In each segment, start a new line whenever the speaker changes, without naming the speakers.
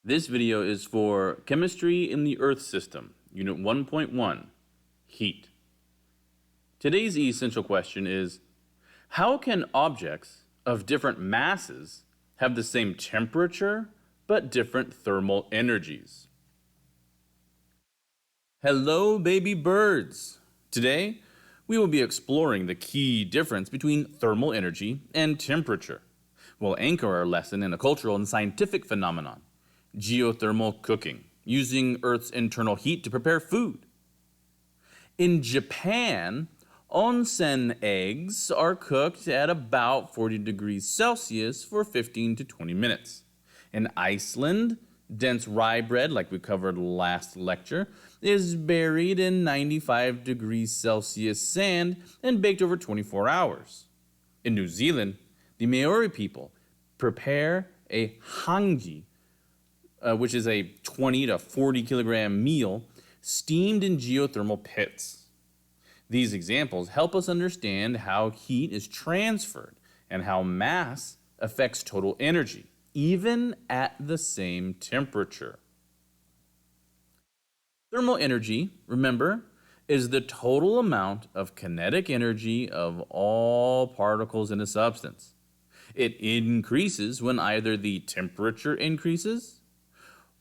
This video is for Chemistry in the Earth System, Unit 1.1, Heat. Today's essential question is, how can objects of different masses have the same temperature but different thermal energies? Hello, baby birds! Today, we will be exploring the key difference between thermal energy and temperature. We'll anchor our lesson in a cultural and scientific phenomenon, geothermal cooking, using Earth's internal heat to prepare food. In Japan, onsen eggs are cooked at about 40 degrees Celsius for 15 to 20 minutes. In Iceland, dense rye bread, like we covered last lecture, is buried in 95 degrees Celsius sand and baked over 24 hours. In New Zealand, the Maori people prepare a hangi, which is a 20 to 40 kilogram meal steamed in geothermal pits. These examples help us understand how heat is transferred and how mass affects total energy, even at the same temperature. Thermal energy, remember, is the total amount of kinetic energy of all particles in a substance. It increases when either the temperature increases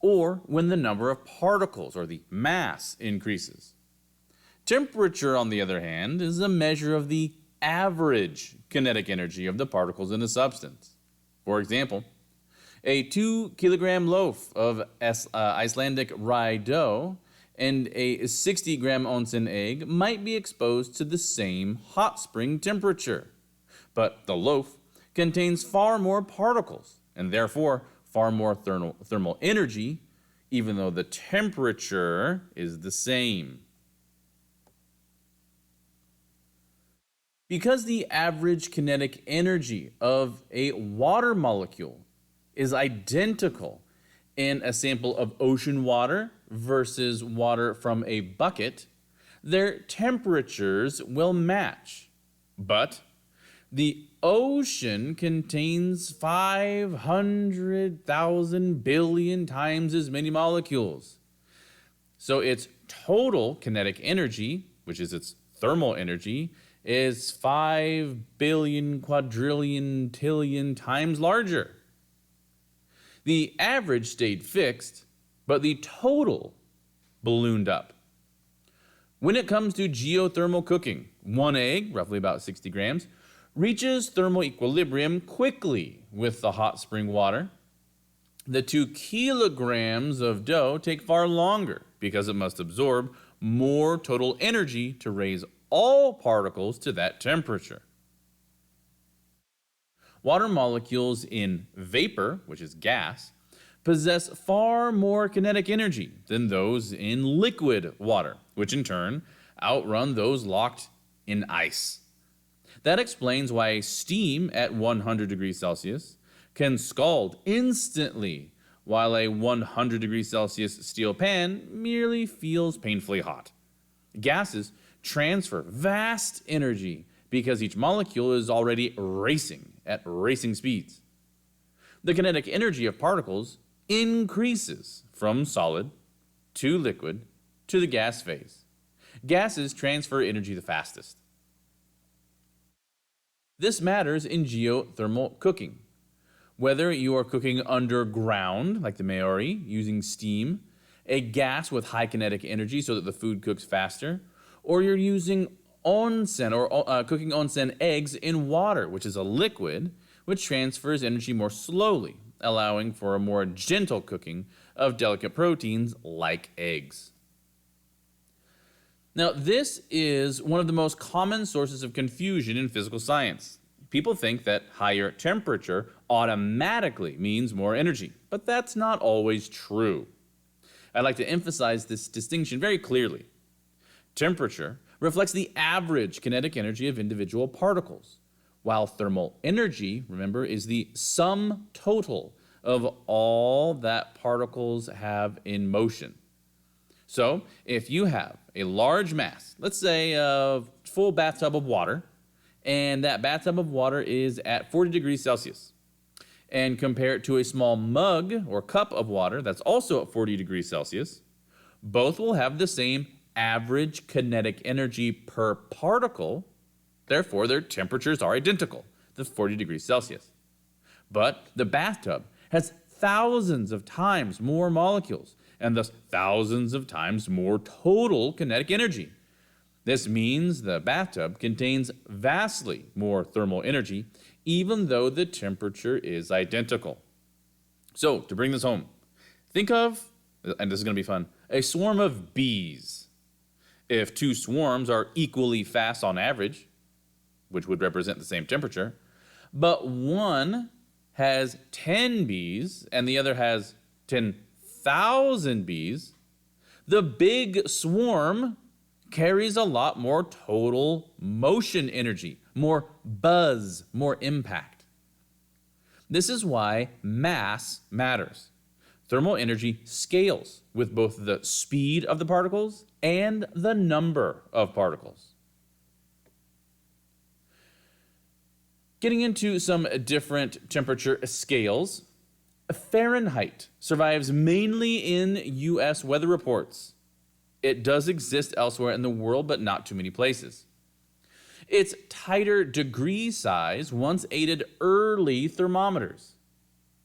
or when the number of particles or the mass increases. Temperature, on the other hand, is a measure of the average kinetic energy of the particles in a substance. For example, a 2 kilogram loaf of Icelandic rye dough and a 60 gram onsen egg might be exposed to the same hot spring temperature, but the loaf contains far more particles and therefore far more thermal energy, even though the temperature is the same. Because the average kinetic energy of a water molecule is identical in a sample of ocean water versus water from a bucket, their temperatures will match. But the ocean contains 500,000 billion times as many molecules. So its total kinetic energy, which is its thermal energy, is 5 billion quadrillion tillion times larger. The average stayed fixed, but the total ballooned up. When it comes to geothermal cooking, one egg, roughly about 60 grams, reaches thermal equilibrium quickly with the hot spring water. The 2 kilograms of dough take far longer because it must absorb more total energy to raise all particles to that temperature. Water molecules in vapor, which is gas, possess far more kinetic energy than those in liquid water, which in turn outrun those locked in ice. That explains why steam at 100 degrees Celsius can scald instantly, while a 100 degrees Celsius steel pan merely feels painfully hot. Gases transfer vast energy because each molecule is already racing at racing speeds. The kinetic energy of particles increases from solid to liquid to the gas phase. Gases transfer energy the fastest. This matters in geothermal cooking. Whether you are cooking underground, like the Maori, using steam, a gas with high kinetic energy so that the food cooks faster, or you're using onsen or cooking onsen eggs in water, which is a liquid, which transfers energy more slowly, allowing for a more gentle cooking of delicate proteins like eggs. Now, this is one of the most common sources of confusion in physical science. People think that higher temperature automatically means more energy, but that's not always true. I'd like to emphasize this distinction very clearly. Temperature reflects the average kinetic energy of individual particles, while thermal energy, remember, is the sum total of all that particles have in motion. So, if you have a large mass, let's say a full bathtub of water, and that bathtub of water is at 40 degrees Celsius, and compare it to a small mug or cup of water that's also at 40 degrees Celsius, both will have the same average kinetic energy per particle. Therefore, their temperatures are identical, the 40 degrees Celsius. But the bathtub has thousands of times more molecules, and thus thousands of times more total kinetic energy. This means the bathtub contains vastly more thermal energy, even though the temperature is identical. So, to bring this home, think of, and this is going to be fun, a swarm of bees. If two swarms are equally fast on average, which would represent the same temperature, but one has 10 bees and the other has 10,000 bees, the big swarm carries a lot more total motion energy, more buzz, more impact. This is why mass matters. Thermal energy scales with both the speed of the particles and the number of particles. Getting into some different temperature scales, Fahrenheit survives mainly in US weather reports. It does exist elsewhere in the world, but not too many places. Its tighter degree size once aided early thermometers.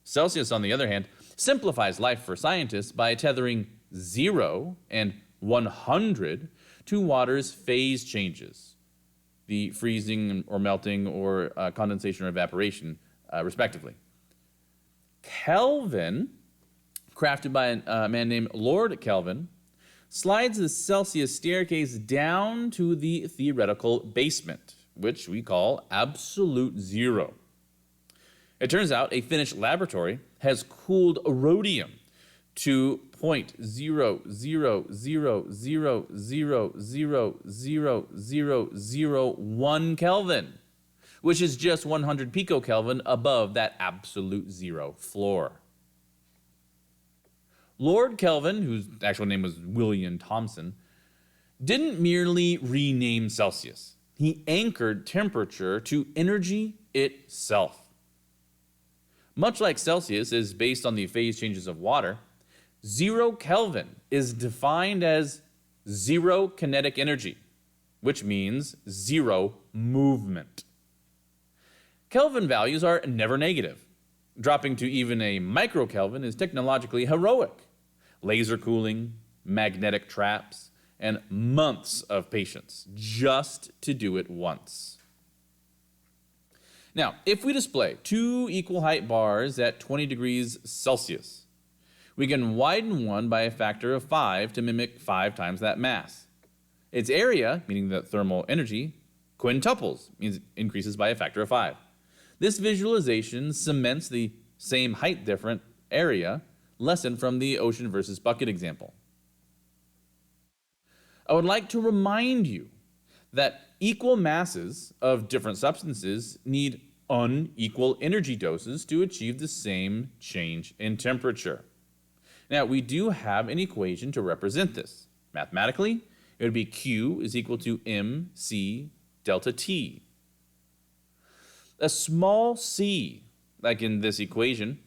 Celsius, on the other hand, simplifies life for scientists by tethering 0 and 100 to water's phase changes, the freezing or melting or condensation or evaporation, respectively. Kelvin, crafted by a man named Lord Kelvin, slides the Celsius staircase down to the theoretical basement, which we call absolute zero. It turns out a Finnish laboratory has cooled rhodium to 0.0000000001 Kelvin, which is just 100 picokelvin above that absolute zero floor. Lord Kelvin, whose actual name was William Thomson, didn't merely rename Celsius. He anchored temperature to energy itself. Much like Celsius is based on the phase changes of water, 0 Kelvin is defined as zero kinetic energy, which means zero movement. Kelvin values are never negative. Dropping to even a microkelvin is technologically heroic. Laser cooling, magnetic traps, and months of patience just to do it once. Now, if we display two equal height bars at 20 degrees Celsius, we can widen one by a factor of 5 to mimic 5 times that mass. Its area, meaning the thermal energy, quintuples, means it increases by a factor of 5. This visualization cements the same height different area lesson from the ocean versus bucket example. I would like to remind you that equal masses of different substances need unequal energy doses to achieve the same change in temperature. Now, we do have an equation to represent this. Mathematically, it would be Q is equal to mc delta T. A small c, like in this equation,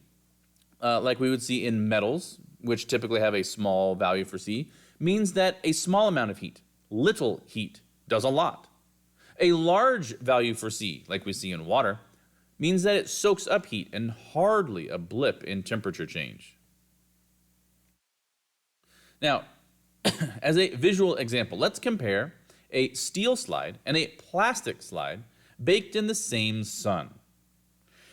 like we would see in metals, which typically have a small value for C, means that a small amount of heat, little heat, does a lot. A large value for C, like we see in water, means that it soaks up heat and hardly a blip in temperature change. Now, as a visual example, let's compare a steel slide and a plastic slide baked in the same sun.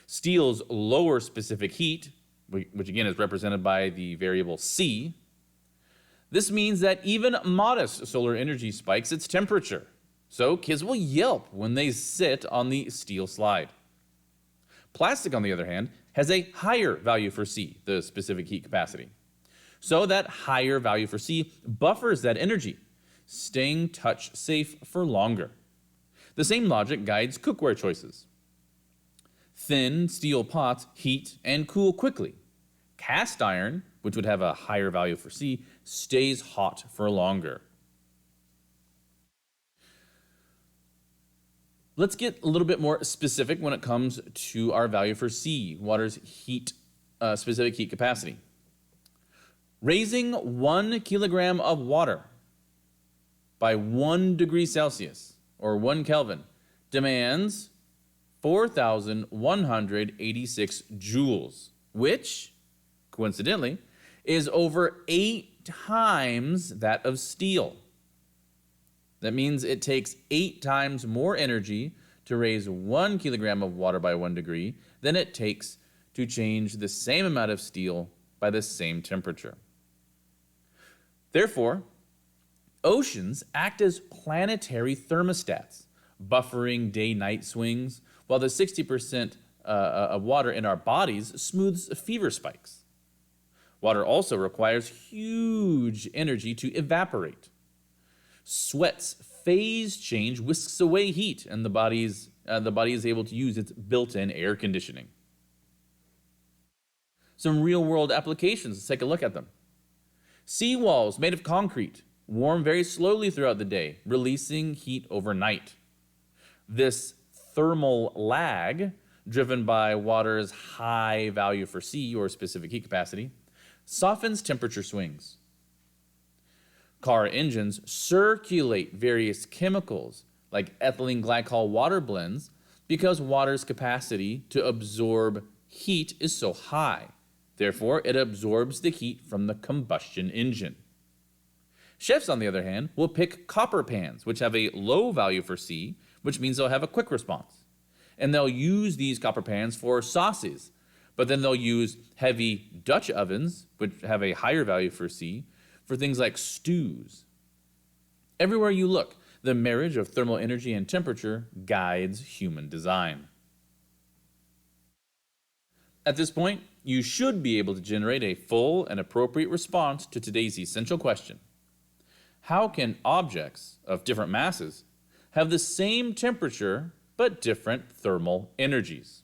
Steel's lower specific heat, which again is represented by the variable C, this means that even modest solar energy spikes its temperature. So kids will yelp when they sit on the steel slide. Plastic, on the other hand, has a higher value for C, the specific heat capacity. So that higher value for C buffers that energy, staying touch safe for longer. The same logic guides cookware choices. Thin steel pots heat and cool quickly. Cast iron, which would have a higher value for C, stays hot for longer. Let's get a little bit more specific when it comes to our value for C, water's specific heat capacity. Raising 1 kilogram of water by 1 degree Celsius, or 1 Kelvin, demands 4,186 joules, which, coincidentally, is over 8 times that of steel. That means it takes 8 times more energy to raise 1 kilogram of water by 1 degree than it takes to change the same amount of steel by the same temperature. Therefore, oceans act as planetary thermostats, buffering day-night swings, while the 60% of water in our bodies smooths fever spikes. Water also requires huge energy to evaporate. Sweat's phase change whisks away heat, and the body is able to use its built-in air conditioning. Some real-world applications, let's take a look at them. Seawalls made of concrete warm very slowly throughout the day, releasing heat overnight. This thermal lag, driven by water's high value for C, or specific heat capacity, softens temperature swings. Car engines circulate various chemicals like ethylene glycol water blends because water's capacity to absorb heat is so high. Therefore, it absorbs the heat from the combustion engine. Chefs, on the other hand, will pick copper pans, which have a low value for C, which means they'll have a quick response. And they'll use these copper pans for sauces, but then they'll use heavy Dutch ovens, which have a higher value for C, for things like stews. Everywhere you look, the marriage of thermal energy and temperature guides human design. At this point, you should be able to generate a full and appropriate response to today's essential question. How can objects of different masses have the same temperature but different thermal energies?